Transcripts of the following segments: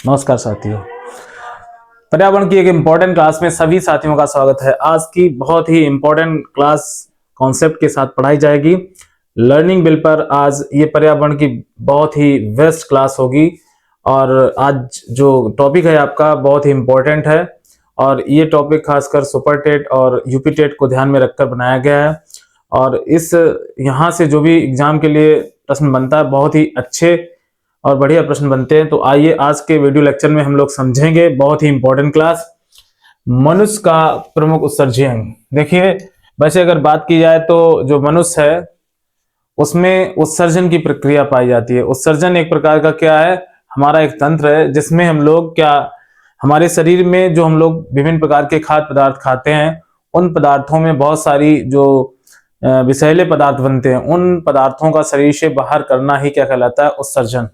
नमस्कार साथियों। पर्यावरण की एक इम्पोर्टेंट क्लास में सभी साथियों का स्वागत है। आज की बहुत ही इम्पोर्टेंट क्लास कॉन्सेप्ट के साथ पढ़ाई जाएगी लर्निंग बिल पर। आज ये पर्यावरण की बहुत ही बेस्ट क्लास होगी और आज जो टॉपिक है आपका बहुत ही इम्पोर्टेंट है और ये टॉपिक खासकर सुपर टेट और यूपी टेट को ध्यान में रखकर बनाया गया है और इस यहाँ से जो भी एग्जाम के लिए प्रश्न बनता है बहुत ही अच्छे और बढ़िया प्रश्न बनते हैं। तो आइए आज के वीडियो लेक्चर में हम लोग समझेंगे बहुत ही इंपॉर्टेंट क्लास मनुष्य का प्रमुख उत्सर्जी अंग। देखिए, वैसे अगर बात की जाए तो जो मनुष्य है उसमें उत्सर्जन की प्रक्रिया पाई जाती है। उत्सर्जन एक प्रकार का क्या है, हमारा एक तंत्र है जिसमें हम लोग क्या हमारे शरीर में जो हम लोग विभिन्न प्रकार के खाद्य पदार्थ खाते हैं उन पदार्थों में बहुत सारी जो विषैले पदार्थ बनते हैं, उन पदार्थों का शरीर से बाहर करना ही क्या कहलाता है, उत्सर्जन।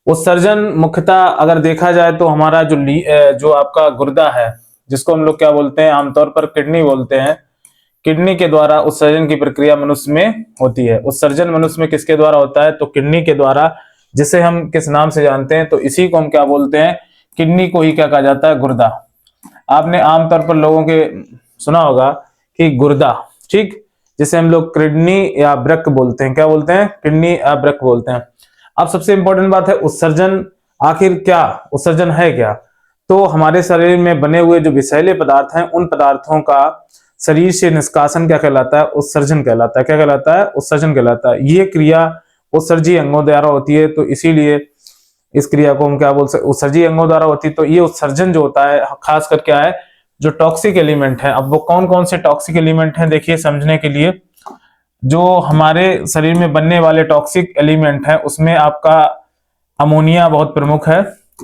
उत्सर्जन मुख्यतः अगर देखा जाए तो हमारा जो आपका गुर्दा है जिसको हम लोग क्या बोलते हैं, आमतौर पर किडनी बोलते हैं, किडनी के द्वारा उत्सर्जन की प्रक्रिया मनुष्य में होती है। उत्सर्जन मनुष्य में किसके द्वारा होता है, तो किडनी के द्वारा, जिसे हम किस नाम से जानते हैं, तो इसी को हम क्या बोलते हैं, किडनी को ही क्या कहा जाता है, गुर्दा। आपने आमतौर पर लोगों के सुना होगा कि गुर्दा, ठीक, जिसे हम लोग किडनी या वृक्क बोलते हैं, क्या बोलते हैं, किडनी या वृक्क बोलते हैं। अब सबसे इंपॉर्टेंट बात है उत्सर्जन। आखिर क्या उत्सर्जन है क्या, तो हमारे शरीर में बने हुए जो विषैले पदार्थ हैं उन पदार्थों का शरीर से निष्कासन क्या कहलाता है, उत्सर्जन कहलाता है। क्या कहलाता है, उत्सर्जन कहलाता है। ये क्रिया उत्सर्जी अंगों द्वारा होती है, तो इसीलिए इस क्रिया को हम क्या बोल सकते, उत्सर्जी अंगों द्वारा होती है। तो ये उत्सर्जन जो होता है खासकर क्या है, जो टॉक्सिक एलिमेंट है। अब वो कौन कौन से टॉक्सिक एलिमेंट हैं, देखिए समझने के लिए, जो हमारे शरीर में बनने वाले टॉक्सिक एलिमेंट है उसमें आपका अमोनिया बहुत प्रमुख है।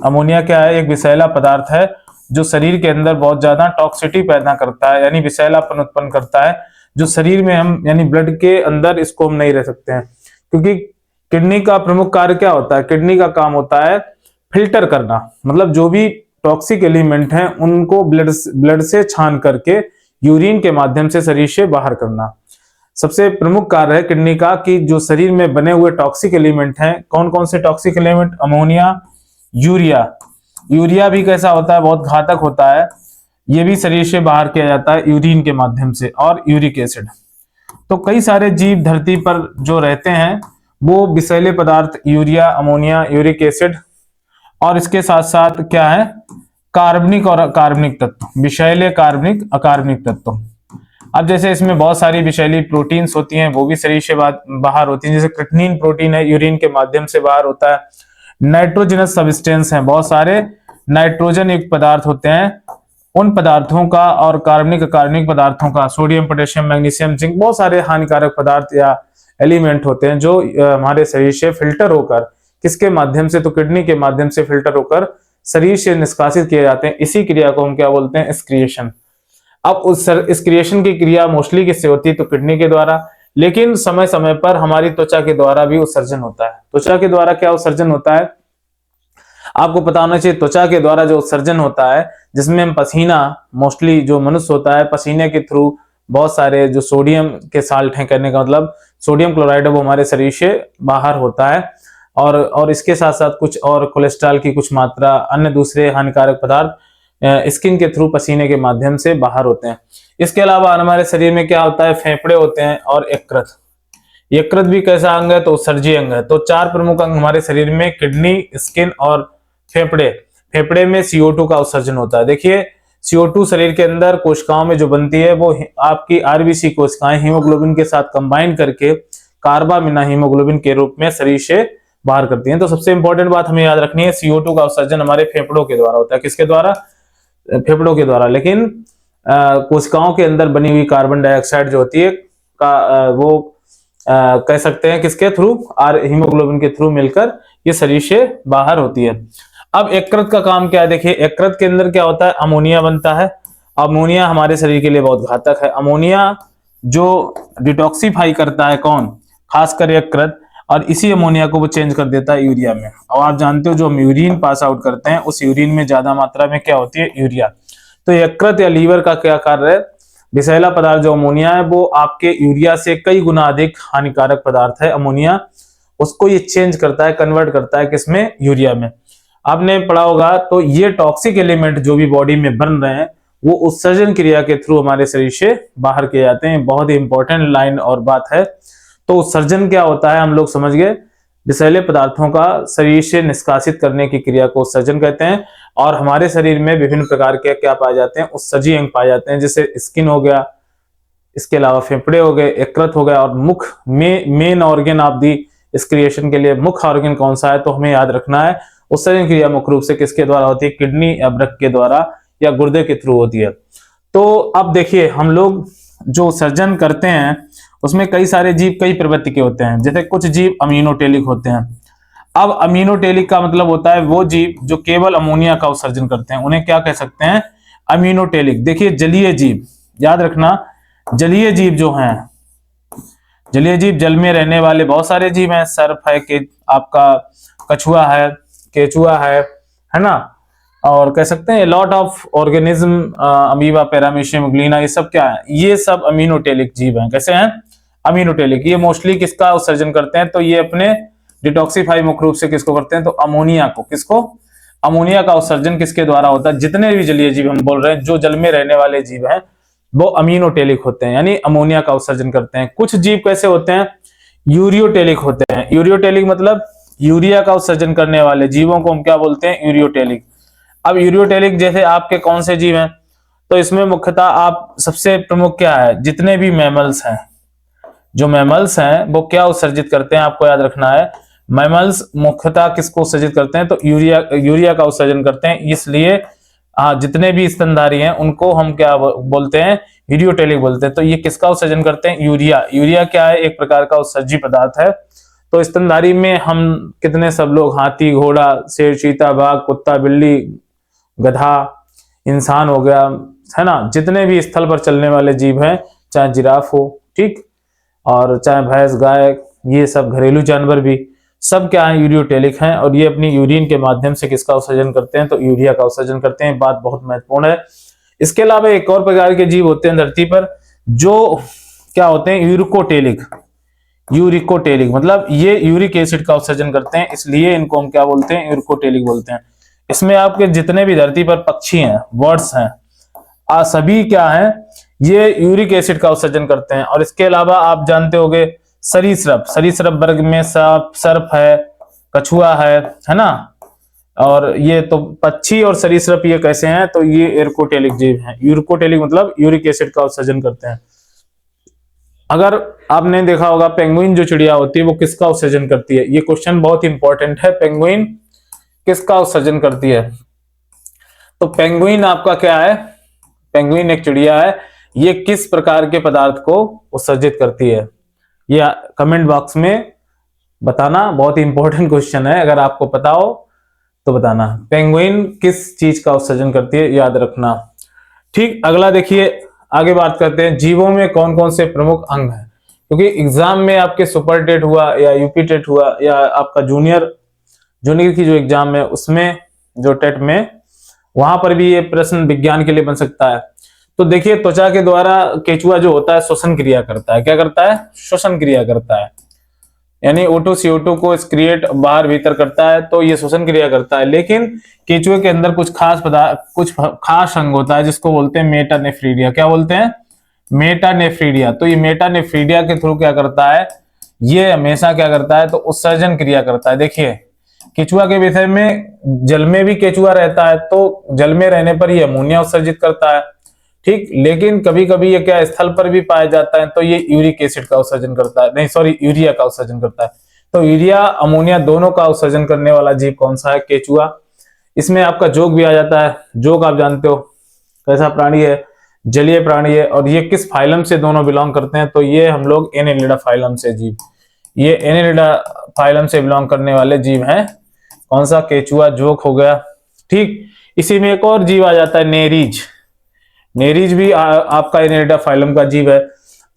अमोनिया क्या है, एक विषैला पदार्थ है जो शरीर के अंदर बहुत ज्यादा टॉक्सिटी पैदा करता है, यानी विषैलापन उत्पन्न करता है, जो शरीर में हम यानी ब्लड के अंदर इसको हम नहीं रह सकते हैं। क्योंकि किडनी का प्रमुख कार्य क्या होता है, किडनी का काम होता है फिल्टर करना, मतलब जो भी टॉक्सिक एलिमेंट हैं उनको ब्लड से छान करके यूरिन के माध्यम से शरीर से बाहर करना। सबसे प्रमुख कार्य है किडनी का कि जो शरीर में बने हुए टॉक्सिक एलिमेंट हैं, कौन कौन से toxic element, ammonia, urea. Urea भी कैसा होता है, बहुत घातक होता है, ये भी शरीर से बाहर किया जाता है यूरिन के माध्यम से, और यूरिक एसिड। तो कई सारे जीव धरती पर जो रहते हैं वो विषैले पदार्थ यूरिया, अमोनिया, यूरिक एसिड और इसके साथ साथ क्या है, कार्बनिक और अकार्बनिक तत्व, विषैले, कार्बनिक, अकार्बनिक तत्व। अब जैसे इसमें बहुत सारी विषैली प्रोटीन्स होती हैं, वो भी शरीर से बाहर होती हैं। जैसे क्रिएटिनिन प्रोटीन है, यूरिन के माध्यम से बाहर होता है। नाइट्रोजनस सब्सटेंस हैं, बहुत सारे नाइट्रोजन युक्त पदार्थ होते हैं, उन पदार्थों का, और कार्बनिक अकार्बनिक पदार्थों का, सोडियम, पोटेशियम, मैग्नीशियम, जिंक, बहुत सारे हानिकारक पदार्थ या एलिमेंट होते हैं जो हमारे शरीर से फिल्टर होकर, किसके माध्यम से, तो किडनी के माध्यम से फिल्टर होकर शरीर से निष्कासित किए जाते हैं। इसी क्रिया को हम क्या बोलते हैं, एक्सक्रिएशन। अब उस एक्सक्रिएशन की क्रिया मोस्टली किससे होती है, तो किडनी के द्वारा, लेकिन समय समय पर हमारी त्वचा के द्वारा भी उत्सर्जन होता है। त्वचा के द्वारा क्या उत्सर्जन होता है, आपको पता होना चाहिए। त्वचा के द्वारा जो उत्सर्जन होता है, जिसमें हम पसीना, मोस्टली जो मनुष्य होता है पसीने के थ्रू बहुत सारे जो सोडियम के साल्ट हैं, कहने का मतलब सोडियम क्लोराइड है, वो हमारे शरीर से बाहर होता है, और इसके साथ साथ कुछ और कोलेस्ट्रॉल की कुछ मात्रा, अन्य दूसरे हानिकारक पदार्थ स्किन के थ्रू पसीने के माध्यम से बाहर होते हैं। इसके अलावा हमारे शरीर में क्या होता है, फेफड़े होते हैं और यकृत। यकृत भी कैसा अंग है, तो उत्सर्जी अंग है। तो चार प्रमुख अंग हमारे शरीर में, किडनी, स्किन और फेफड़े। फेफड़े में CO2 का उत्सर्जन होता है। देखिए, CO2 शरीर के अंदर कोशिकाओं में जो बनती है वो आपकी RBC कोशिकाएं हीमोग्लोबिन के साथ कंबाइन करके कार्बामिना हीमोग्लोबिन के रूप में शरीर से बाहर करती हैं। तो सबसे इंपॉर्टेंट बात हमें याद रखनी है, CO2 का उत्सर्जन हमारे फेफड़ों के द्वारा होता है। किसके द्वारा, फेफड़ों के द्वारा। लेकिन कोशिकाओं के अंदर बनी हुई कार्बन डाइऑक्साइड जो होती है वो कह सकते हैं किसके थ्रू, हीमोग्लोबिन के थ्रू मिलकर ये शरीर से बाहर होती है। अब यकृत का काम क्या है, देखिए यकृत के अंदर क्या होता है, अमोनिया बनता है। अमोनिया हमारे शरीर के लिए बहुत घातक है। अमोनिया जो डिटॉक्सिफाई करता है, कौन, खासकर यकृत, और इसी अमोनिया को वो चेंज कर देता है यूरिया में। और आप जानते हो जो हम यूरिन पास आउट करते हैं उस यूरिन में ज्यादा मात्रा में क्या होती है, यूरिया। तो यकृत या लीवर का क्या कार्य है, विषैला पदार्थ जो अमोनिया है वो आपके यूरिया से कई गुना अधिक हानिकारक पदार्थ है अमोनिया, उसको ये चेंज करता है, कन्वर्ट करता है किसमें, यूरिया में। आपने पढ़ा होगा, तो ये टॉक्सिक एलिमेंट जो भी बॉडी में बन रहे हैं वो उत्सर्जन क्रिया के थ्रू हमारे शरीर से बाहर किए जाते हैं। बहुत ही इंपॉर्टेंट लाइन और बात है। तो उत्सर्जन क्या होता है हम लोग समझ गए, विषैले पदार्थों का शरीर से निष्कासित करने की क्रिया को उत्सर्जन कहते हैं। और हमारे शरीर में विभिन्न प्रकार के क्या पाए जाते हैं, उत्सर्जी अंग पाए जाते हैं, जैसे स्किन हो गया, इसके अलावा फेफड़े हो गए, यकृत हो गया, और मुख में main organ of the excretion के लिए मुख्य ऑर्गन कौन सा है, तो हमें याद रखना है उत्सर्जन क्रिया मुख्य रूप से किसके द्वारा होती है, किडनी या वृक्क के द्वारा या गुर्दे के थ्रू होती है। तो अब देखिए हम लोग जो सर्जन करते हैं उसमें कई सारे जीव कई प्रवृत्ति के होते हैं, जैसे कुछ जीव अमीनोटेलिक होते हैं। अब अमीनोटेलिक का मतलब होता है वो जीव जो केवल अमोनिया का उत्सर्जन करते हैं, उन्हें क्या कह सकते हैं, अमीनोटेलिक। देखिए जलीय जीव, याद रखना, जलीय जीव जो हैं, जलीय जीव जल में रहने वाले बहुत सारे जीव हैं, सर्प है, के आपका कछुआ है, केचुआ है ना, और कह सकते हैं lot of organism, amoeba, paramecium, euglena, ये सब क्या है, ये सब अमीनोटेलिक जीव हैं। कैसे हैं, अमीनोटेलिक। ये मोस्टली किसका उत्सर्जन करते हैं, तो ये अपने डिटॉक्सिफाई मुख्य रूप से किसको करते हैं, तो अमोनिया को। किसको, अमोनिया का उत्सर्जन किसके द्वारा होता है, जितने भी जलीय जीव हम बोल रहे हैं जो जल में रहने वाले जीव हैं वो अमीनोटेलिक होते हैं, यानी अमोनिया का उत्सर्जन करते हैं। कुछ जीव कैसे होते हैं, यूरियोटेलिक होते हैं। यूरियोटेलिक मतलब यूरिया का उत्सर्जन करने वाले जीवों को हम क्या बोलते हैं, यूरियोटेलिक। अब यूरियोटेलिक जैसे आपके कौन से जीव हैं, तो इसमें मुख्यतः आप सबसे प्रमुख क्या है, जितने भी मैमल्स हैं, जो मैमल्स हैं वो क्या उत्सर्जित करते हैं, आपको याद रखना है, मैमल्स मुख्यतः किसको उत्सर्जित करते हैं, तो यूरिया का उत्सर्जन करते हैं। इसलिए जितने भी स्तनधारी हैं उनको हम क्या बोलते हैं, यूरियोटेलिक बोलते हैं। तो ये किसका उत्सर्जन करते हैं, यूरिया। यूरिया क्या है, एक प्रकार का उत्सर्जी पदार्थ है। तो स्तनधारी में हम कितने सब लोग, हाथी, घोड़ा, शेर, चीता, बाघ, कुत्ता, बिल्ली, गधा, इंसान हो गया, है ना, जितने भी स्थल पर चलने वाले जीव हैं, चाहे जिराफ हो, ठीक, और चाहे भैंस, गाय, ये सब घरेलू जानवर भी, सब क्या है, यूरियोटेलिक हैं। और ये अपनी यूरिन के माध्यम से किसका उत्सर्जन करते हैं, तो यूरिया का उत्सर्जन करते हैं। बात बहुत महत्वपूर्ण है। इसके अलावा एक और प्रकार के जीव होते हैं धरती पर जो क्या होते हैं, यूरिकोटेलिक। यूरिकोटेलिक मतलब ये यूरिक एसिड का उत्सर्जन करते हैं, इसलिए इनको हम क्या बोलते हैं, यूरिकोटेलिक बोलते हैं। इसमें आपके जितने भी धरती पर पक्षी हैं, बर्ड्स हैं, सभी क्या हैं, ये यूरिक एसिड का उत्सर्जन करते हैं। और इसके अलावा आप जानते होंगे सरीसृप, सरीसृप वर्ग में सांप, सर्प है, कछुआ है ना, और ये तो पक्षी और सरीसृप ये कैसे हैं, तो ये यूरिकोटेलिक जीव हैं। यूरिकोटेलिक मतलब यूरिक एसिड का उत्सर्जन करते हैं। अगर आपने देखा होगा पेंगुइन जो चिड़िया होती है वो किसका उत्सर्जन करती है, ये क्वेश्चन बहुत इंपॉर्टेंट है, पेंगुइन किसका उत्सर्जन करती है। तो पेंगुइन आपका क्या है, पेंगुइन एक चिड़िया है, ये किस प्रकार के पदार्थ को उत्सर्जित करती है, ये कमेंट बॉक्स में बताना। बहुत ही इंपॉर्टेंट क्वेश्चन है, अगर आपको पता हो तो बताना, पेंगुइन किस चीज का उत्सर्जन करती है, याद रखना। ठीक, अगला देखिए, आगे बात करते हैं जीवों में कौन कौन से प्रमुख अंग हैं, क्योंकि एग्जाम में आपके सुपर टेट हुआ या यूपी टेट हुआ या आपका जूनियर की जो एग्जाम है उसमें, जो टेट में, वहां पर भी ये प्रश्न विज्ञान के लिए बन सकता है। तो देखिए त्वचा के द्वारा केचुआ जो होता है श्वसन क्रिया करता है, क्या करता है, श्वसन क्रिया करता है, यानी O2 CO2 को एक्सक्रिएट बाहर भीतर करता है, तो ये श्वसन क्रिया करता है। लेकिन केचुए के अंदर कुछ खास पदार्थ, कुछ खास अंग होता है जिसको बोलते हैं मेटानेफ्रीडिया। क्या बोलते हैं, मेटानेफ्रीडिया। तो ये मेटानेफ्रीडिया के थ्रू क्या करता है, ये हमेशा क्या करता है, तो उत्सर्जन क्रिया करता है। देखिए केचुआ के विषय में, जल में भी केचुआ रहता है तो जल में रहने पर ये अमोनिया उत्सर्जित करता है, ठीक, लेकिन कभी कभी ये क्या स्थल पर भी पाया जाता है तो ये यूरिक एसिड का उत्सर्जन करता है, नहीं सॉरी यूरिया का उत्सर्जन करता है। तो यूरिया अमोनिया दोनों का उत्सर्जन करने वाला जीव कौन सा है, केचुआ। इसमें आपका जोग भी आ जाता है। जोग आप जानते हो कैसा प्राणी है, जलीय प्राणी है, और ये किस फाइलम से दोनों बिलोंग करते हैं, तो ये हम लोग एनेलिडा फाइलम से जीव, ये एनेलिडा फाइलम से बिलोंग करने वाले जीव हैं। कौन सा, केचुआ, जोग हो गया, ठीक। इसी में एक और जीव आ जाता है नेरीज। नेरीज भी आपका एनेलिडा फाइलम का जीव है।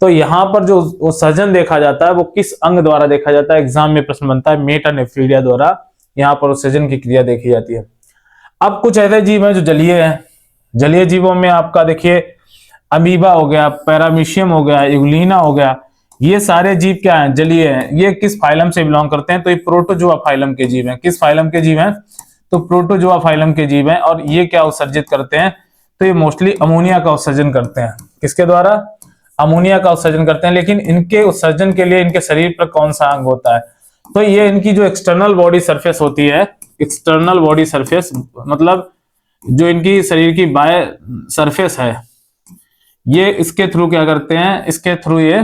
तो यहाँ पर जो उत्सर्जन देखा जाता है वो किस अंग द्वारा देखा जाता है, एग्जाम में प्रश्न बनता है, मेटानेफ्रीडिया द्वारा यहाँ पर उत्सर्जन की क्रिया देखी जाती है। अब कुछ ऐसे जीव हैं जो जलीय हैं। जलीय जीवों में आपका देखिए अमीबा हो गया, पैरामीशियम हो गया, यूग्लिना हो गया, ये सारे जीव क्या हैं, जलीय हैं। ये किस फाइलम से बिलोंग करते हैं, तो ये प्रोटोजोआ फाइलम के जीव हैं। किस फाइलम के जीव हैं, तो प्रोटोजोआ फाइलम के जीव हैं और ये क्या उत्सर्जित करते हैं, तो ये मोस्टली अमोनिया का उत्सर्जन करते हैं। किसके द्वारा? अमोनिया का उत्सर्जन करते हैं। लेकिन इनके उत्सर्जन के लिए इनके शरीर पर कौन सा अंग होता है, तो ये इनकी जो एक्सटर्नल बॉडी सरफेस होती है, एक्सटर्नल बॉडी सरफेस मतलब जो इनकी शरीर की बाह्य सरफेस है, ये इसके थ्रू क्या करते हैं, इसके थ्रू ये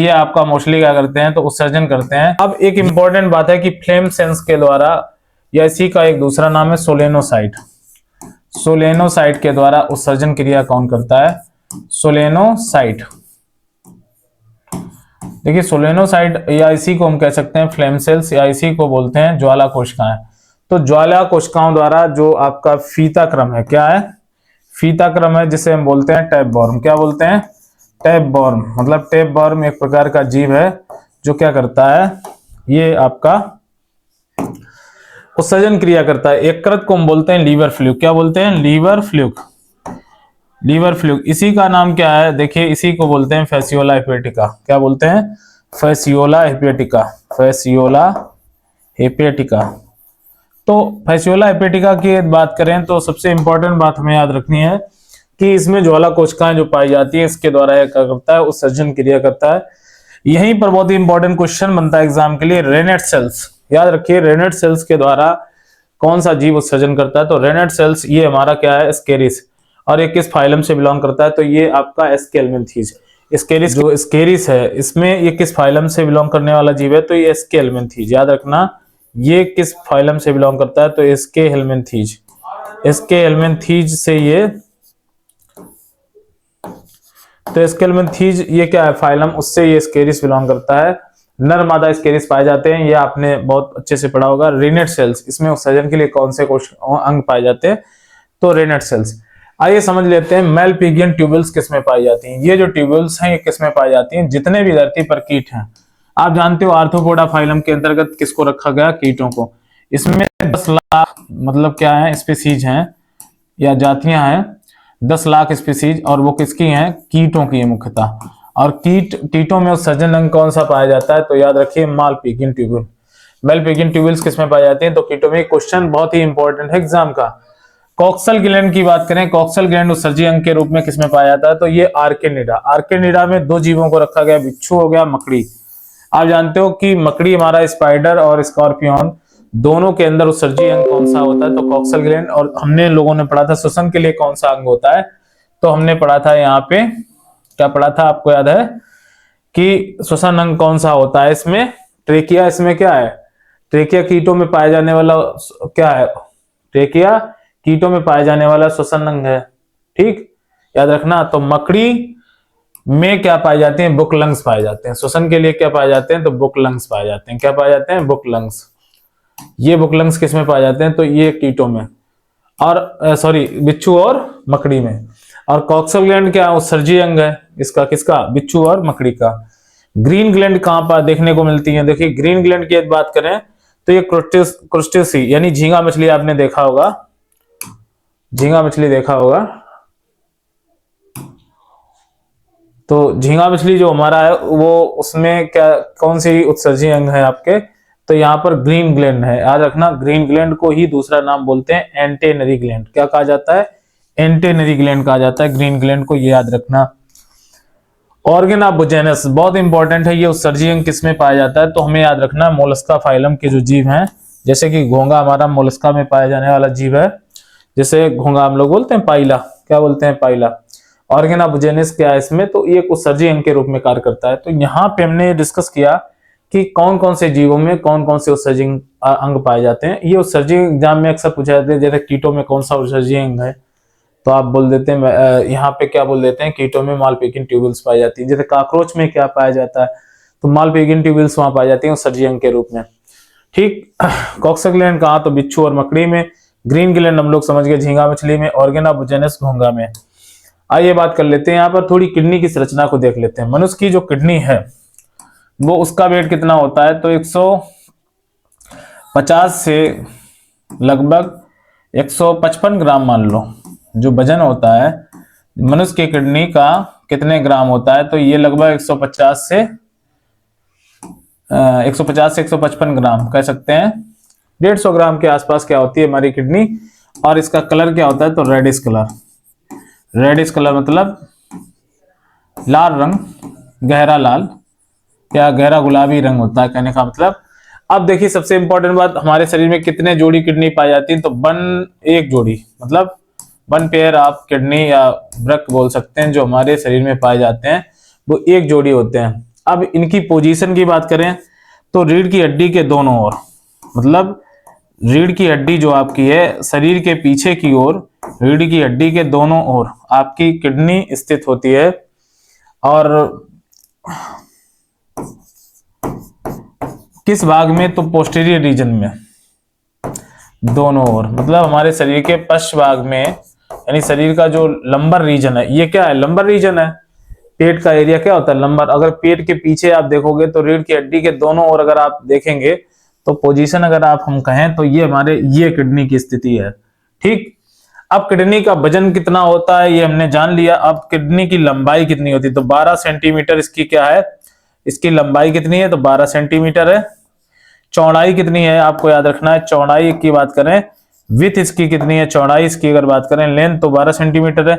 आपका मोस्टली क्या करते हैं, तो उत्सर्जन करते हैं। अब एक इंपॉर्टेंट बात है कि फ्लेम सेंस के द्वारा, या इसी का एक दूसरा नाम है सोलेनोसाइट, सोलेनोसाइट के द्वारा उत्सर्जन क्रिया कौन करता है, सोलेनोसाइट। देखिए सोलेनोसाइट, या इसी को हम कह सकते हैं फ्लेम सेल्स, या इसी को बोलते हैं ज्वाला कोशिकाएं। तो ज्वाला कोशिकाओं द्वारा जो आपका फीता क्रम है, क्या है, फीता क्रम है, जिसे हम बोलते हैं टैप बॉर्म। क्या बोलते हैं? टैप बॉर्म। मतलब टैप बॉर्म एक प्रकार का जीव है जो क्या करता है, ये आपका उत्सर्जन क्रिया करता है। एक कृत को हम बोलते हैं लीवर फ्लूक। क्या बोलते हैं? Liver fluke, liver fluke. इसी का नाम क्या है, देखिए इसी को बोलते हैं फैसियोला हेपेटिका। क्या बोलते हैं? Fasciola hepatica, Fasciola hepatica. तो फैसियोला हेपेटिका की बात करें तो सबसे इंपॉर्टेंट बात हमें याद रखनी है कि इसमें ज्वाला कोशिकाएं जो पाई जाती है, इसके द्वारा यह क्या करता है, उत्सर्जन क्रिया करता है। यहीं पर बहुत ही इंपॉर्टेंट क्वेश्चन बनता है एग्जाम के लिए, रेनेट सेल्स। याद रखिए रेनेट सेल्स के द्वारा कौन सा जीव उत्सर्जन करता है, तो रेनेट सेल्स ये हमारा क्या है, स्केरिस। और ये किस फाइलम से बिलोंग करता है, तो ये आपका एस्केलमेंथीज। स्केरिस, जो स्केरिस है इसमें ये किस फाइलम से बिलोंग करने वाला जीव है, तो ये एस्केलमेंथीज। याद रखना ये किस फाइलम से बिलोंग करता है, तो एस्केलमेंथीज, एस्केलमेंथीज से ये, तो एस्केलमेंथीज ये क्या है फाइलम, उससे ये स्केरिस बिलोंग करता है। नर मादा स्केरिस पाए जाते हैं, ये आपने बहुत अच्छे से पढ़ा होगा। रेनेट सेल्स, इसमें उत्सर्जन के लिए कौन से अंग पाए जाते हैं, तो रेनेट सेल्स। आइए समझ लेते हैं मेलपिगियन ट्यूबल्स किसमें पाई जाती हैं। ये जो ट्यूबल्स हैं ये किसमें पाई जाती हैं, जितने भी धरती पर कीट हैं। आप जानते हो आर्थ्रोपोडा फाइलम के अंतर्गत किसको रखा गया, कीटों को। इसमें 10 लाख मतलब क्या है, स्पीसीज हैं या जातियां हैं, 10 लाख स्पीसीज, और वो किसकी हैं, कीटों की है मुख्यतः। और कीटों में उत्सर्जन अंग कौन सा पाया जाता है, तो याद रखिए मालपिगियन ट्यूबल। मेलपिगियन ट्यूबल्स किसमें पाई जाती हैं, तो कीटों में। क्वेश्चन बहुत ही इंपॉर्टेंट है एग्जाम का। कॉक्सल ग्लैंड की बात करें, कॉक्सल ग्लैंड उत्सर्जी अंग के रूप में किसमें पाया जाता है, तो ये आर्केनिडा। आर्केनिडा में 2 जीवों को रखा गया, बिच्छू हो गया, मकड़ी। आप जानते हो कि मकड़ी हमारा स्पाइडर और स्कॉर्पियन दोनों के अंदर उत्सर्जी अंग कौन सा होता है, तो कॉक्सल ग्लैंड। और हमने लोगों ने पढ़ा था श्वसन के लिए कौन सा अंग होता है, तो हमने पढ़ा था यहाँ पे, क्या पढ़ा था आपको याद है कि श्वसन अंग कौन सा होता है, इसमें ट्रेकिया। इसमें क्या है, ट्रेकिया कीटों में पाए जाने वाला क्या है, ट्रेकिया कीटों में पाए जाने वाला श्वसन अंग है। ठीक, याद रखना। तो मकड़ी में क्या पाए जाते हैं, बुक लंग्स पाए जाते हैं। श्वसन के लिए क्या पाए जाते हैं, तो बुक लंग्स पाए जाते हैं। क्या पाए जाते हैं, बुक लंग्स। ये बुक लंग्स किस में पाए जाते हैं, तो ये कीटों में, और सॉरी बिच्छू और मकड़ी में। और कॉक्सल ग्लैंड क्या उत्सर्जी अंग है इसका, किसका, बिच्छू और मकड़ी का। ग्रीन ग्लैंड कहां पर देखने को मिलती है, देखिए ग्रीन ग्लैंड की बात करें तो ये क्रुस्टेसी यानी झींगा मछली आपने देखा होगा, झींगा मछली देखा होगा। तो झींगा मछली जो हमारा है वो, उसमें क्या कौन सी उत्सर्जी अंग है आपके, तो यहाँ पर ग्रीन ग्लैंड है। याद रखना ग्रीन ग्लैंड को ही दूसरा नाम बोलते हैं एंटेनरी ग्लैंड। क्या कहा जाता है, एंटेनरी ग्लैंड कहा जाता है ग्रीन ग्लैंड को, ये याद रखना। ऑर्गन ऑफ बुजेनस बहुत इंपॉर्टेंट है, ये उत्सर्जी अंग किसमें पाया जाता है, तो हमें याद रखना मोलस्का फाइलम के जो जीव हैं, जैसे कि घोंगा हमारा मोलस्का में पाया जाने वाला जीव है, जैसे घोंगा हम लोग बोलते हैं पाइला, क्या बोलते हैं, पाइला। ऑर्गन ऑफ बुजेनस क्या है इसमें, तो ये उत्सर्जी अंग के रूप में कार्य करता है। तो यहाँ पे हमने डिस्कस किया कि कौन कौन से जीवों में कौन कौन से उत्सर्जी अंग पाए जाते हैं। ये उत्सर्जी एग्जाम में अक्सर पूछा जाता है, जैसे कीटों में कौन सा उत्सर्जी अंग है, तो आप बोल देते हैं यहाँ पे क्या बोल देते हैं, कीटों में मालपिगियन ट्यूबल्स पाई जाती है। जैसे काकरोच में क्या पाया जाता है, तो मालपिगियन ट्यूबल्स वहां पाई जाती है उत्सर्जी अंग के रूप में। ठीक, कॉक्सल ग्लैंड कहा, तो बिच्छू और मकड़ी में। ग्रीन ग्लैंड हम लोग समझ गए झींगा मछली में। ऑर्गन ऑफ बुजेनस घोंगा में। आइए बात कर लेते हैं यहाँ पर थोड़ी किडनी की संरचना को देख लेते हैं। मनुष्य की जो किडनी है वो, उसका वेट कितना होता है, तो 150 से लगभग 155 ग्राम मान लो जो वजन होता है मनुष्य की किडनी का, कितने ग्राम होता है, तो ये लगभग 150 से 155 ग्राम कह सकते हैं। 150 ग्राम के आसपास क्या होती है हमारी किडनी। और इसका कलर क्या होता है, तो रेडिश कलर। रेडिश कलर मतलब लाल रंग, गहरा लाल या गहरा गुलाबी रंग होता है, कहने का मतलब। अब देखिए सबसे इंपॉर्टेंट बात, हमारे शरीर में कितने जोड़ी किडनी पाई जाती है, तो एक जोड़ी, मतलब 1 पेयर ऑफ किडनी या वृक्क बोल सकते हैं, जो हमारे शरीर में पाए जाते हैं वो एक जोड़ी होते हैं। अब इनकी पोजीशन की बात करें तो रीढ़ की हड्डी के दोनों ओर, मतलब रीढ़ की हड्डी जो आपकी है शरीर के पीछे की ओर, रीढ़ की हड्डी के दोनों ओर आपकी किडनी स्थित होती है। और किस भाग में, तो पोस्टीरियर रीजन में, दोनों ओर, मतलब हमारे शरीर के पश्च भाग में, यानी शरीर का जो लंबर रीजन है, ये क्या है, लंबर रीजन है। पेट का एरिया क्या होता है, लंबर। अगर पेट के पीछे आप देखोगे तो रीढ़ की हड्डी के दोनों ओर अगर आप देखेंगे तो पोजीशन अगर आप हम कहें तो ये हमारे ये किडनी की स्थिति है। ठीक, अब किडनी का वजन कितना होता है ये हमने जान लिया। अब किडनी की लंबाई कितनी होती है, तो 12 सेंटीमीटर इसकी क्या है, इसकी लंबाई कितनी है, तो 12 सेंटीमीटर है। चौड़ाई कितनी है आपको याद रखना है, चौड़ाई की बात करें, विथ इसकी कितनी है, चौड़ाई इसकी अगर बात करें, लेंथ तो 12 सेंटीमीटर है,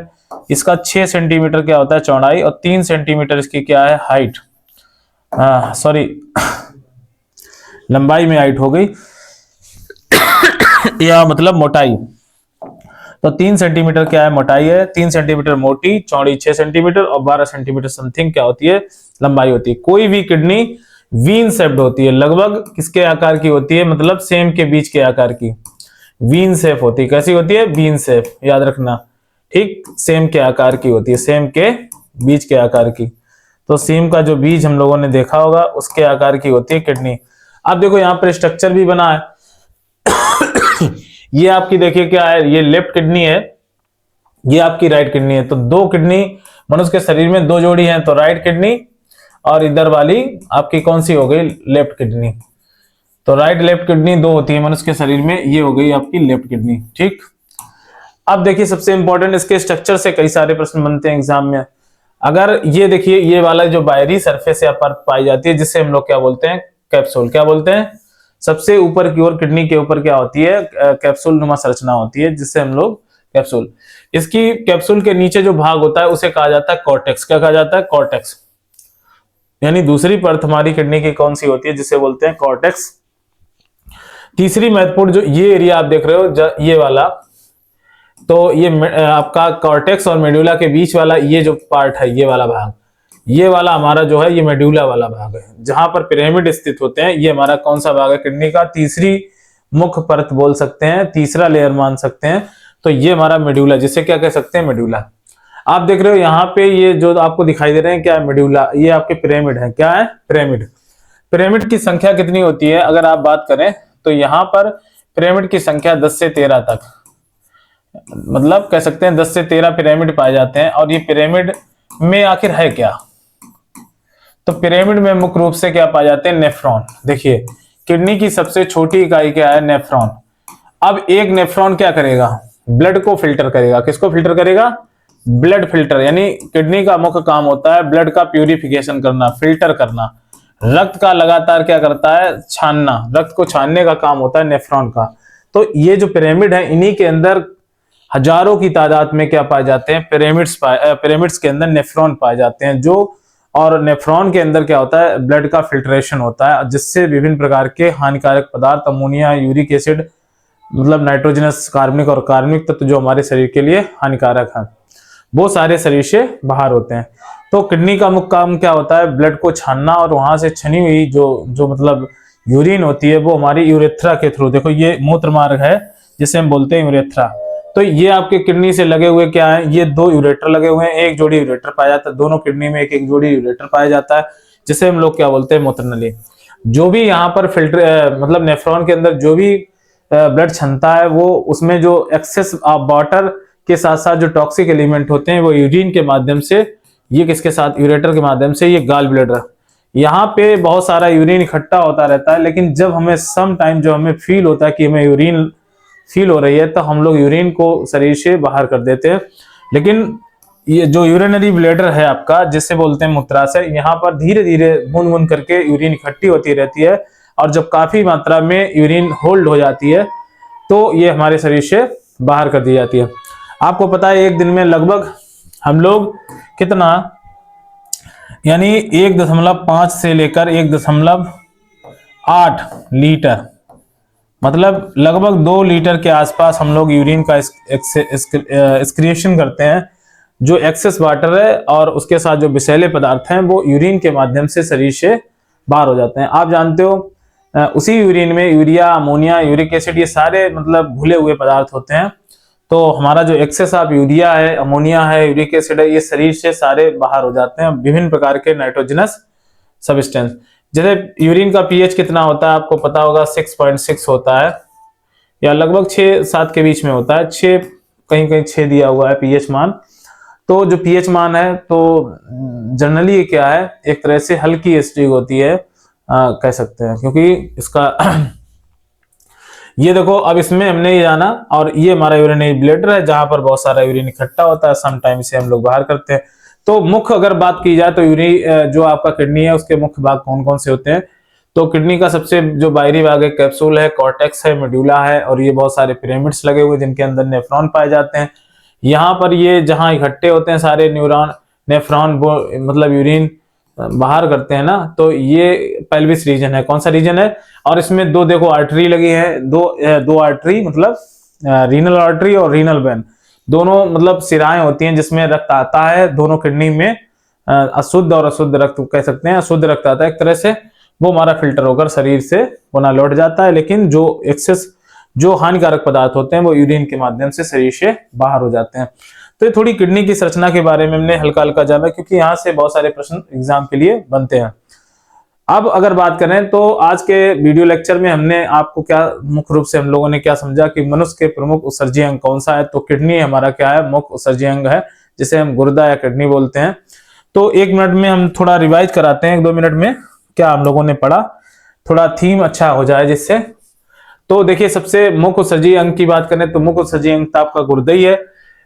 इसका 6 सेंटीमीटर क्या होता है चौड़ाई, और 3 सेंटीमीटर इसकी क्या है हाइट, सॉरी लंबाई में हाइट हो गई या मतलब मोटाई। तो 3 सेंटीमीटर क्या है मोटाई है, 3 सेंटीमीटर मोटी, चौड़ी 6 सेंटीमीटर और 12 सेंटीमीटर समथिंग क्या होती है लंबाई होती है। कोई भी किडनी वीन शेप्ड होती है, लगभग किसके आकार की होती है, मतलब सेम के बीच के आकार की, वीन शेप होती है। कैसी होती है, वीन शेप, याद रखना। ठीक, सेम के आकार की होती है, सेम के बीज के आकार की। तो सेम का जो बीज हम लोगों ने देखा होगा उसके आकार की होती है किडनी। अब देखो यहाँ पर स्ट्रक्चर भी बना है ये आपकी देखिए क्या है, ये लेफ्ट किडनी है, ये आपकी राइट किडनी है। तो 2 किडनी मनुष्य के शरीर में 2 जोड़ी हैं, तो राइट किडनी और इधर वाली आपकी कौन सी हो गई, लेफ्ट किडनी। तो राइट लेफ्ट किडनी 2 होती है मनुष्य के शरीर में, ये हो गई आपकी लेफ्ट किडनी। ठीक, अब देखिए सबसे इंपॉर्टेंट, इसके स्ट्रक्चर से कई सारे प्रश्न बनते हैं एग्जाम में। अगर ये देखिए ये वाला जो बाहरी सरफेस या परत पाई जाती है जिससे हम लोग क्या बोलते हैं, कैप्सूल। क्या बोलते हैं, सबसे ऊपर की ओर किडनी के ऊपर क्या होती है, कैप्सूल नुमा संरचना होती है जिससे हम लोग कैप्सूल। इसकी कैप्सूल के नीचे जो भाग होता है उसे कहा जाता है कॉर्टेक्स। क्या कहा जाता है, कॉर्टेक्स। यानी दूसरी परत हमारी किडनी की कौन सी होती है, जिसे बोलते हैं कॉर्टेक्स। तीसरी महत्वपूर्ण जो ये एरिया आप देख रहे हो, ये वाला, तो ये आपका कॉर्टेक्स और मेडुला के बीच वाला ये जो पार्ट है, ये वाला भाग, ये वाला हमारा जो है ये मेडुला वाला भाग है, जहां पर पिरामिड स्थित होते हैं। ये हमारा कौन सा भाग है किडनी का, तीसरी मुख्य परत बोल सकते हैं, तीसरा लेयर मान सकते हैं। तो ये हमारा मेडुला, जिसे क्या कह सकते हैं, मेडुला। आप देख रहे हो यहाँ पे ये जो आपको दिखाई दे रहे हैं क्या है, मेडुला, ये आपके पिरामिड है। क्या है, पिरामिड। पिरामिड की संख्या कितनी होती है अगर आप बात करें तो यहाँ पर पिरामिड की संख्या 10 से 13 तक, मतलब कह सकते हैं 10 से 13 पिरामिड पाए जाते हैं। और ये पिरामिड में आखिर है क्या, तो पिरामिड में मुख्य रूप से क्या पाए जाते हैं, नेफ्रॉन। देखिए किडनी की सबसे छोटी इकाई क्या है, नेफ्रॉन। अब एक नेफ्रॉन क्या करेगा, ब्लड को फिल्टर करेगा। किसको फिल्टर करेगा, ब्लड फिल्टर। यानी किडनी का मुख्य काम होता है ब्लड का प्यूरिफिकेशन करना, फिल्टर करना। रक्त का लगातार क्या करता है, छानना, रक्त को छानने का काम होता है नेफ्रॉन का। तो ये जो पिरामिड है इन्हीं के अंदर हजारों की तादाद में क्या पाए जाते हैं, पिरामिड्स के अंदर नेफ्रॉन पाए जाते हैं। जो और नेफ्रॉन के अंदर क्या होता है, ब्लड का फिल्ट्रेशन होता है, जिससे विभिन्न प्रकार के हानिकारक पदार्थ, अमोनिया, यूरिक एसिड, मतलब नाइट्रोजनस, कार्बनिक और कार्बनिक तत्व जो हमारे शरीर के लिए हानिकारक है, वो सारे शरीर से बाहर होते हैं। तो किडनी का मुख्य काम क्या होता है, ब्लड को छानना, और वहां से छनी हुई जो मतलब यूरिन होती है वो हमारी यूरेथ्रा के थ्रू, देखो ये मूत्र मार्ग है जिसे हम बोलते हैं यूरेथ्रा। तो ये आपके किडनी से लगे हुए क्या है, ये 2 यूरेटर लगे हुए हैं, एक जोड़ी यूरेटर पाया जाता है, दोनों किडनी में एक एक जोड़ी यूरेटर पाया जाता है, जिसे हम लोग क्या बोलते हैं, मूत्रनली। जो भी यहाँ पर फिल्टर मतलब नेफ्रॉन के अंदर जो भी ब्लड छनता है, वो उसमें जो एक्सेस वाटर के साथ साथ जो टॉक्सिक एलिमेंट होते हैं वो यूरिन के माध्यम से, ये किसके साथ, यूरेटर के माध्यम से, ये गॉल ब्लैडर, यहाँ पे बहुत सारा यूरिन इकट्ठा होता रहता है। लेकिन जब हमें सम टाइम जो हमें फील होता है कि हमें यूरिन फील हो रही है, तो हम लोग यूरिन को शरीर से बाहर कर देते हैं। लेकिन ये जो यूरिनरी ब्लैडर है आपका, जिसे बोलते हैं मूत्राशय, यहाँ पर धीरे धीरे बूंद बूंद करके यूरिन इकट्ठी होती रहती है। और जब काफी मात्रा में यूरिन होल्ड हो जाती है तो ये हमारे शरीर से बाहर कर दी जाती है। आपको पता है एक दिन में लगभग हम लोग कितना, यानी 1.5 से लेकर 1.8 लीटर, मतलब लगभग 2 लीटर के आसपास हम लोग यूरिन का एक्सक्रिएशन करते हैं। जो एक्सेस वाटर है और उसके साथ जो विषैले पदार्थ हैं वो यूरिन के माध्यम से शरीर से बाहर हो जाते हैं। आप जानते हो उसी यूरिन में यूरिया, अमोनिया, यूरिक एसिड, ये सारे मतलब घुले हुए पदार्थ होते हैं। तो हमारा जो एक्सेस ऑफ यूरिया है, अमोनिया है, यूरिक एसिड है, ये शरीर से सारे बाहर हो जाते हैं। विभिन्न प्रकार के नाइट्रोजनस सब्सटेंस, जैसे यूरिन का पीएच कितना होता है आपको पता होगा, 6.6 होता है या लगभग 6-7 के बीच में होता है। 6 कहीं कहीं 6 दिया हुआ है पीएच मान। तो जो पीएच मान है तो जनरली ये क्या है, एक तरह से हल्की एसिडिक होती है कह सकते हैं, क्योंकि इसका ये देखो, अब इसमें हमने ये जाना, और ये हमारा यूरिनरी ब्लैडर है जहां पर बहुत सारा यूरिन इकट्ठा होता है, सम टाइम इसे हम लोग बाहर करते हैं। तो मुख्य अगर बात की जाए तो यूरिन जो आपका किडनी है उसके मुख्य भाग कौन कौन से होते हैं, तो किडनी का सबसे जो बाहरी भाग है कैप्सूल है, कॉर्टेक्स है, मेडुला है, और ये बहुत सारे पिरामिड्स लगे हुए जिनके अंदर नेफ्रॉन पाए जाते हैं। यहाँ पर ये जहां इकट्ठे होते हैं सारे न्यूरॉन, नेफ्रॉन मतलब यूरिन बाहर करते हैं ना, तो ये पेल्विस रीजन है। कौन सा रीजन है, और इसमें दो देखो आर्टरी लगी है, दो आर्टरी, मतलब रीनल आर्टरी और रीनल वेन, दोनों मतलब सिराएं होती हैं जिसमें रक्त आता है दोनों किडनी में। अशुद्ध और अशुद्ध रक्त कह सकते हैं। अशुद्ध रक्त आता है एक तरह से, वो हमारा फिल्टर होकर शरीर से पुनः लौट जाता है, लेकिन जो एक्सेस जो हानिकारक पदार्थ होते हैं वो यूरिन के माध्यम से शरीर से बाहर हो जाते हैं। तो ये थोड़ी किडनी की संरचना के बारे में हमने हल्का हल्का जाना, क्योंकि यहाँ से बहुत सारे प्रश्न एग्जाम के लिए बनते हैं। अब अगर बात करें तो आज के वीडियो लेक्चर में हमने आपको क्या मुख्य रूप से हम लोगों ने क्या समझा कि मनुष्य के प्रमुख उत्सर्जी अंग कौन सा है, तो किडनी हमारा क्या है, मुख्य उत्सर्जी अंग है, जिसे हम गुर्दा या किडनी बोलते हैं। तो 1 मिनट में हम थोड़ा रिवाइज कराते हैं, 1-2 मिनट में क्या हम लोगों ने पढ़ा, थोड़ा थीम अच्छा हो जाए जिससे। तो देखिए, सबसे मुख्य उत्सर्जी अंग की बात करें तो मुख्य उत्सर्जी अंग तो आपका गुर्दा ही है,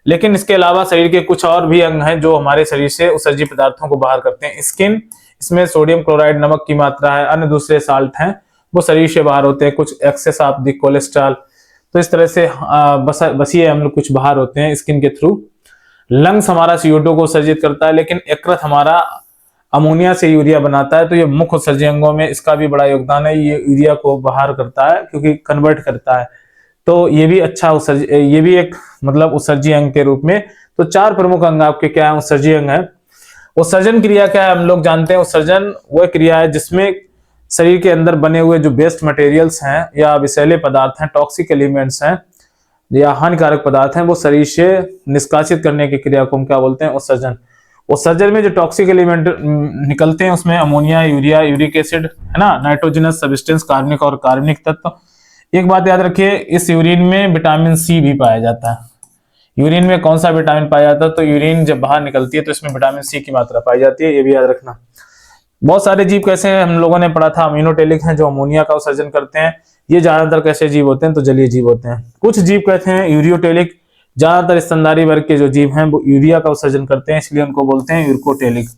लेकिन इसके अलावा शरीर के कुछ और भी अंग हैं जो हमारे शरीर से उत्सर्जी पदार्थों को बाहर करते हैं। स्किन, इसमें सोडियम क्लोराइड नमक की मात्रा है, अन्य दूसरे साल्ट हैं वो शरीर से बाहर होते हैं, कुछ एक्सेस ऑफ द कोलेस्ट्रॉल, तो इस तरह से बसीय अम्ल कुछ बाहर होते हैं स्किन के थ्रू। लंग्स हमारा CO2 को उत्सर्जित करता है, लेकिन यकृत हमारा अमोनिया से यूरिया बनाता है। तो ये मुख्य उत्सर्जी अंगों में इसका भी बड़ा योगदान है, ये यूरिया को बाहर करता है क्योंकि कन्वर्ट करता है। तो ये भी अच्छा ये भी एक मतलब उत्सर्जी अंग के रूप में। तो 4 प्रमुख अंग आपके क्या है, उत्सर्जी अंग है। उत्सर्जन क्रिया क्या है हम लोग जानते हैं। उत्सर्जन वह क्रिया है जिसमें शरीर के अंदर बने हुए जो वेस्ट मटेरियल्स हैं या विषैले पदार्थ हैं, टॉक्सिक एलिमेंट्स हैं या हानिकारक पदार्थ हैं, वो शरीर से निष्कासित करने की क्रिया को हम क्या बोलते हैं, उत्सर्जन। उत्सर्जन में जो टॉक्सिक एलिमेंट निकलते हैं उसमें अमोनिया, यूरिया, यूरिक एसिड है ना, नाइट्रोजनस सब्सटेंस, कार्बनिक और कार्बनिक तत्व। एक बात याद रखिए, इस यूरिन में विटामिन सी भी पाया जाता है। यूरिन में कौन सा विटामिन पाया जाता है, तो यूरिन जब बाहर निकलती है तो इसमें विटामिन सी की मात्रा पाई जाती है, ये भी याद रखना। बहुत सारे जीव कैसे हैं हम लोगों ने पढ़ा था, अमीनोटेलिक हैं जो अमोनिया का उत्सर्जन करते हैं। ये ज्यादातर कैसे जीव होते हैं, तो जलीय जीव होते हैं। कुछ जीव कहते हैं यूरियोटेलिक, ज्यादातर स्तनधारी वर्ग के जो जीव हैं वो यूरिया का उत्सर्जन करते हैं, इसलिए उनको बोलते हैं यूरकोटेलिक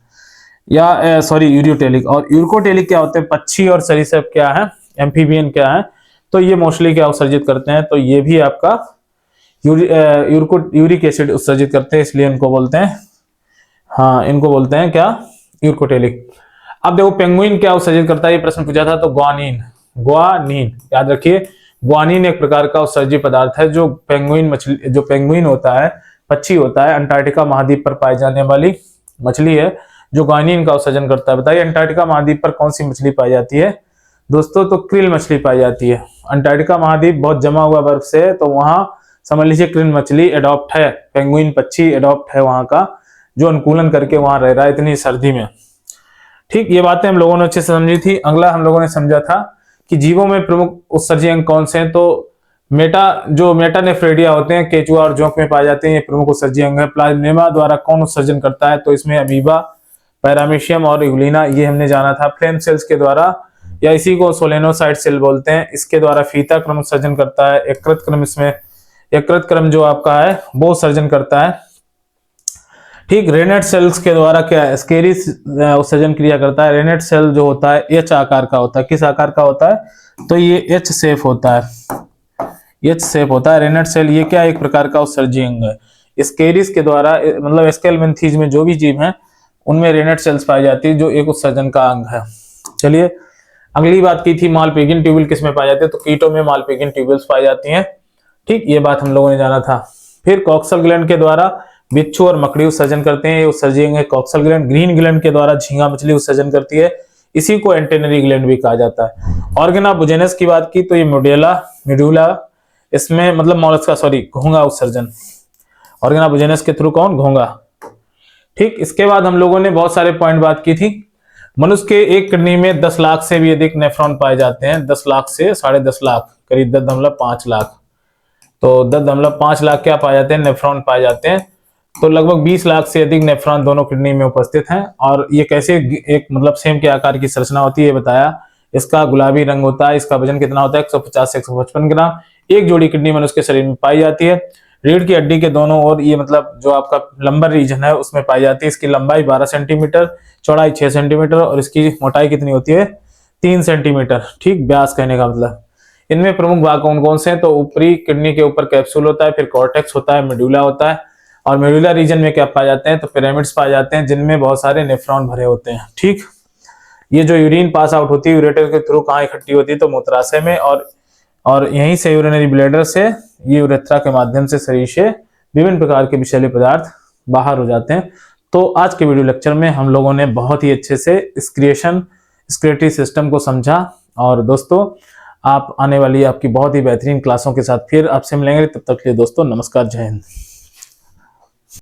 या यूरियोटेलिक। और यूरकोटेलिक क्या होते हैं, पक्षी और सरीसृप क्या है, एम्फीबियन क्या है, तो ये मोस्टली क्या उत्सर्जित करते हैं, तो ये भी आपका यूरिक एसिड उत्सर्जित करते हैं, इसलिए इनको बोलते हैं, हाँ इनको बोलते हैं क्या, यूरकोटेलिक। अब देखो पेंगुइन क्या उत्सर्जित करता है, ये प्रश्न पूछा था, तो ग्वानिन। ग्वानिन याद रखिए, ग्वानिन एक प्रकार का उत्सर्जी पदार्थ है जो पेंगुइन होता है, पक्षी होता है, अंटार्कटिका महाद्वीप पर पाई जाने वाली मछली है जो ग्वानिन का उत्सर्जन करता है। बताइए अंटार्कटिका महाद्वीप पर कौन सी मछली पाई जाती है दोस्तों, तो क्रिल मछली पाई जाती है। अंटार्कटिका महाद्वीप बहुत जमा हुआ बर्फ से है, तो वहां समझ लीजिए क्रिल मछली एडॉप्ट है, पेंगुइन पक्षी एडॉप्ट है वहां का, जो अनुकूलन करके वहां रह रहा है इतनी सर्दी में। ठीक, ये बातें हम लोगों ने अच्छे से समझी थी। अगला हम लोगों ने समझा था कि जीवों में प्रमुख उत्सर्जी अंग कौन से हैं, तो मेटानेफ्रेडिया होते हैं, केचुआ और जोंक में पाए जाते हैं, ये प्रमुख उत्सर्जी अंग है। प्लाज्मेमा द्वारा कौन उत्सर्जन करता है, तो इसमें अमीबा, पैरामीशियम और यूग्लिना, ये हमने जाना था। फ्लेम सेल्स के द्वारा, या इसी को सोलेनोसाइट सेल बोलते हैं, इसके द्वारा फीता क्रम उत्सर्जन करता है। यकृत क्रम, इसमें यकृत क्रम जो आपका है वो उत्सर्जन करता है। ठीक, रेनेट सेल्स के द्वारा क्या स्केरिस उत्सर्जन क्रिया करता है। रेनेट सेल जो होता है एच आकार का होता है। किस आकार का होता है? तो ये एच शेप होता है, एच शेप होता है रेनेट सेल। ये क्या एक प्रकार का उत्सर्जी अंग है। स्केरिस के द्वारा मतलब स्केलमेंथीज में जो भी जीव हैं उनमें रेनेट सेल्स पाई जाती है जो एक उत्सर्जन का अंग है। चलिए अगली बात की थी मालपेगिन ट्यूबुल किस में पाए जाते हैं? तो कीटों में मालपेगिन ट्यूबुल्स पाई जाती हैं। ठीक, ये बात हम लोगों ने जाना था। फिर कॉक्सल ग्लैंड के द्वारा बिच्छू और मकड़ी उत्सर्जन करते हैं। ये उत्सर्जी अंग है कॉक्सल ग्लैंड। ग्रीन ग्लैंड के द्वारा झींगा मछली उत्सर्जन करती है, इसी को एंटेनरी ग्लैंड भी कहा जाता है। ऑर्गन ऑफ बुजेनस की बात की तो ये मेडुला इसमें मतलब मॉलस्का घोंघा उत्सर्जन। ऑर्गन ऑफ बुजेनस के थ्रू कौन? घोंघा। ठीक, इसके बाद हम लोगों ने बहुत सारे पॉइंट बात की थी। मनुष्य के एक किडनी में 10 लाख से भी अधिक नेफ्रॉन पाए जाते हैं। 10 लाख से 10.5 लाख, करीब 10.5 लाख। तो 10.5 लाख क्या पाए जाते हैं? नेफ्रॉन पाए जाते हैं। तो लगभग 20 लाख से अधिक नेफ्रॉन दोनों किडनी में उपस्थित हैं। और ये कैसे एक मतलब सेम के आकार की संरचना होती है ये बताया। इसका गुलाबी रंग होता है। इसका वजन कितना होता है? 150 से 155 ग्राम। एक जोड़ी किडनी मनुष्य के शरीर में पाई जाती है। रीढ़ की हड्डी के दोनों ओर ये मतलब जो आपका लंबर रीजन है उसमें पाई जाती है। इसकी लंबाई 12 सेंटीमीटर, चौड़ाई 6 सेंटीमीटर और इसकी मोटाई कितनी होती है? 3 सेंटीमीटर। ठीक, व्यास कहने का मतलब। इनमें प्रमुख भाग कौन कौन से हैं? तो ऊपरी किडनी के ऊपर कैप्सूल होता है, फिर कॉर्टेक्स होता है, मेडुला होता है। और मेडुला रीजन में क्या पाए जाते हैं? तो पिरामिड्स पाए जाते हैं जिनमें बहुत सारे नेफ्रॉन भरे होते हैं। ठीक, ये जो यूरिन पास आउट होती है यूरेटर के थ्रू कहाँ इकट्ठी होती है? तो मूत्राशय में। और यहीं से यूरिनरी ब्लैडर से ये यूरेथ्रा के माध्यम से शरीर से विभिन्न प्रकार के विषैले पदार्थ बाहर हो जाते हैं। तो आज के वीडियो लेक्चर में हम लोगों ने बहुत ही अच्छे से एक्सक्रीटरी सिस्टम को समझा। और दोस्तों आप आने वाली आपकी बहुत ही बेहतरीन क्लासों के साथ फिर आपसे मिलेंगे। तब तक के लिए दोस्तों नमस्कार, जय हिंद।